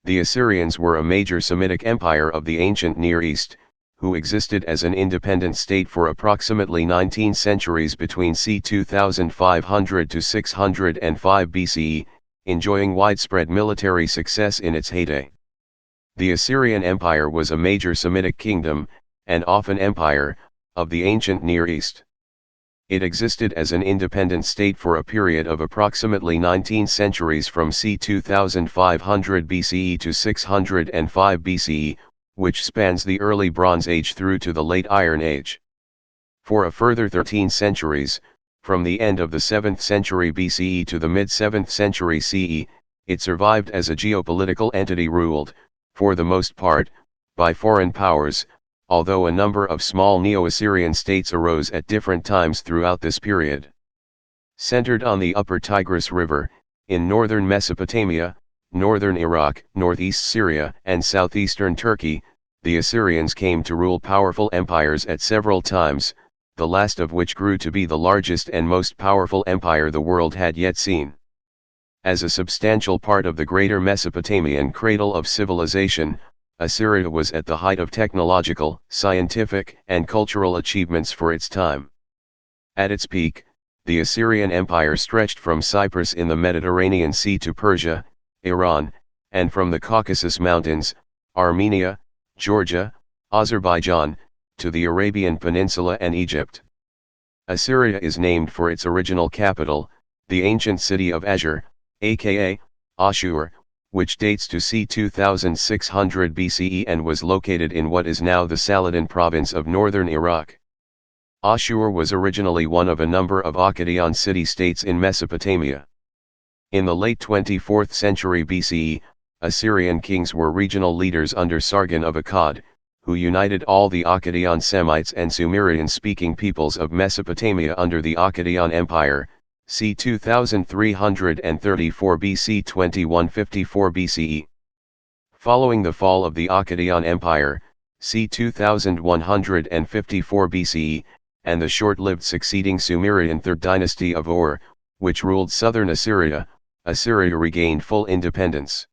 The Assyrians were a major Semitic empire of the ancient Near East, who existed as an independent state for approximately 19 centuries between c. 2500 to 605 BCE, enjoying widespread military success in its heyday. The Assyrian Empire was a major Semitic kingdom, and often empire, of the ancient Near East. It existed as an independent state for a period of approximately 19 centuries from c. 2500 BCE to 605 BCE, which spans the early Bronze Age through to the late Iron Age. For a further 13 centuries, from the end of the 7th century BCE to the mid-7th century CE, it survived as a geopolitical entity ruled, for the most part, by foreign powers, although a number of small Neo-Assyrian states arose at different times throughout this period. Centered on the upper Tigris River, in northern Mesopotamia, northern Iraq, northeast Syria, and southeastern Turkey, the Assyrians came to rule powerful empires at several times, the last of which grew to be the largest and most powerful empire the world had yet seen. As a substantial part of the greater Mesopotamian cradle of civilization, Assyria was at the height of technological, scientific, and cultural achievements for its time. At its peak, the Assyrian Empire stretched from Cyprus in the Mediterranean Sea to Persia, Iran, and from the Caucasus Mountains, Armenia, Georgia, Azerbaijan, to the Arabian Peninsula and Egypt. Assyria is named for its original capital, the ancient city of Ashur, aka Ashur, which dates to c. 2600 BCE and was located in what is now the Saladin province of northern Iraq. Ashur was originally one of a number of Akkadian city-states in Mesopotamia. In the late 24th century BCE, Assyrian kings were regional leaders under Sargon of Akkad, who united all the Akkadian Semites and Sumerian-speaking peoples of Mesopotamia under the Akkadian Empire, c. 2334 BC 2154 BCE. Following the fall of the Akkadian Empire, c. 2154 BCE, and the short-lived succeeding Sumerian Third Dynasty of Ur, which ruled southern Assyria, Assyria regained full independence.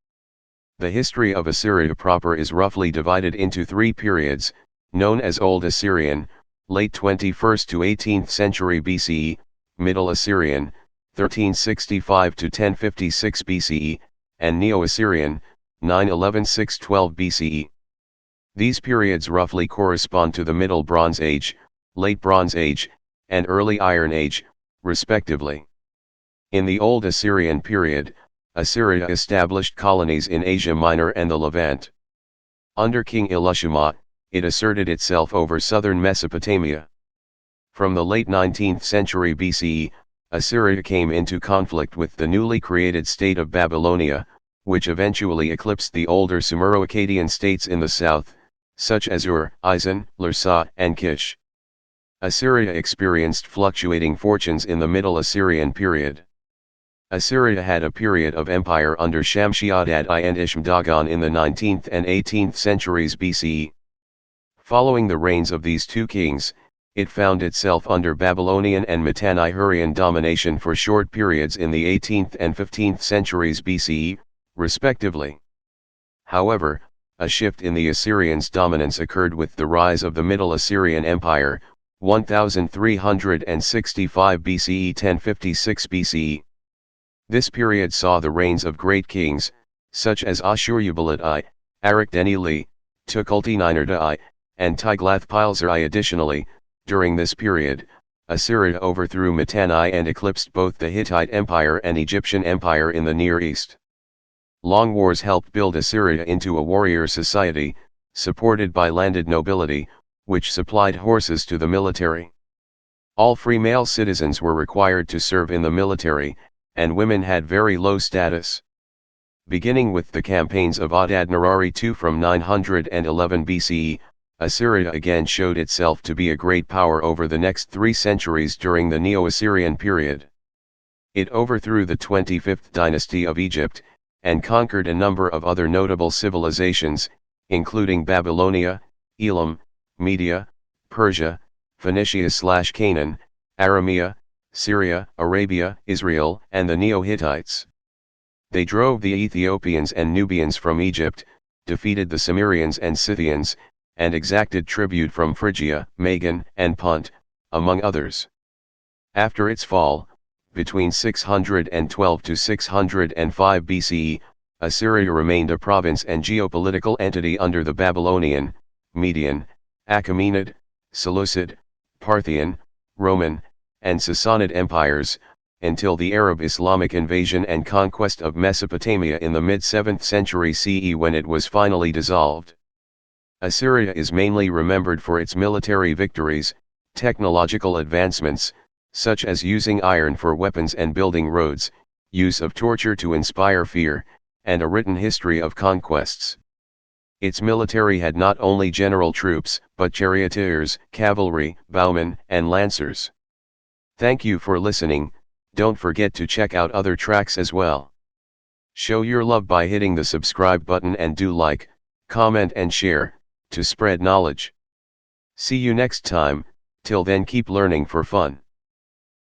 The history of Assyria proper is roughly divided into three periods, known as Old Assyrian, late 21st to 18th century BCE, Middle Assyrian, 1365 to 1056 BCE, and Neo-Assyrian, 911–612 BCE. These periods roughly correspond to the Middle Bronze Age, Late Bronze Age, and Early Iron Age, respectively. In the Old Assyrian period, Assyria established colonies in Asia Minor and the Levant. Under King Illeshumat, it asserted itself over southern Mesopotamia. From the late 19th century BCE, Assyria came into conflict with the newly created state of Babylonia, which eventually eclipsed the older Sumero-Akkadian states in the south, such as Ur, Isin, Larsa, and Kish. Assyria experienced fluctuating fortunes in the Middle Assyrian period. Assyria had a period of empire under Shamshi-Adad I and Ishme-Dagon in the 19th and 18th centuries BCE. Following the reigns of these two kings, it found itself under Babylonian and Mitanni-Hurrian domination for short periods in the 18th and 15th centuries BCE, respectively. However, a shift in the Assyrians' dominance occurred with the rise of the Middle Assyrian Empire, 1365 BCE 1056 BCE. This period saw the reigns of great kings, such as Ashur-uballit I, Arik-Deni-Li, Tukulti-Ninurta I, and Tiglath-Pileser I. Additionally, during this period, Assyria overthrew Mitanni and eclipsed both the Hittite Empire and Egyptian Empire in the Near East. Long wars helped build Assyria into a warrior society, supported by landed nobility, which supplied horses to the military. All free male citizens were required to serve in the military, and women had very low status. Beginning with the campaigns of Adad-Nirari II from 911 BCE, Assyria again showed itself to be a great power over the next 3 centuries during the Neo-Assyrian period. It overthrew the 25th dynasty of Egypt, and conquered a number of other notable civilizations, including Babylonia, Elam, Media, Persia, Phoenicia/Canaan, Aramea, Syria, Arabia, Israel, and the Neo-Hittites. They drove the Ethiopians and Nubians from Egypt, defeated the Cimmerians and Scythians, and exacted tribute from Phrygia, Magan, and Punt, among others. After its fall, between 612 to 605 BCE, Assyria remained a province and geopolitical entity under the Babylonian, Median, Achaemenid, Seleucid, Parthian, Roman, and Sassanid empires, until the Arab Islamic invasion and conquest of Mesopotamia in the mid-7th century CE, when it was finally dissolved. Assyria is mainly remembered for its military victories, technological advancements, such as using iron for weapons and building roads, use of torture to inspire fear, and a written history of conquests. Its military had not only general troops, but charioteers, cavalry, bowmen, and lancers. Thank you for listening. Don't forget to check out other tracks as well. Show your love by hitting the subscribe button and do like, comment and share, to spread knowledge. See you next time. Till then, keep learning for fun.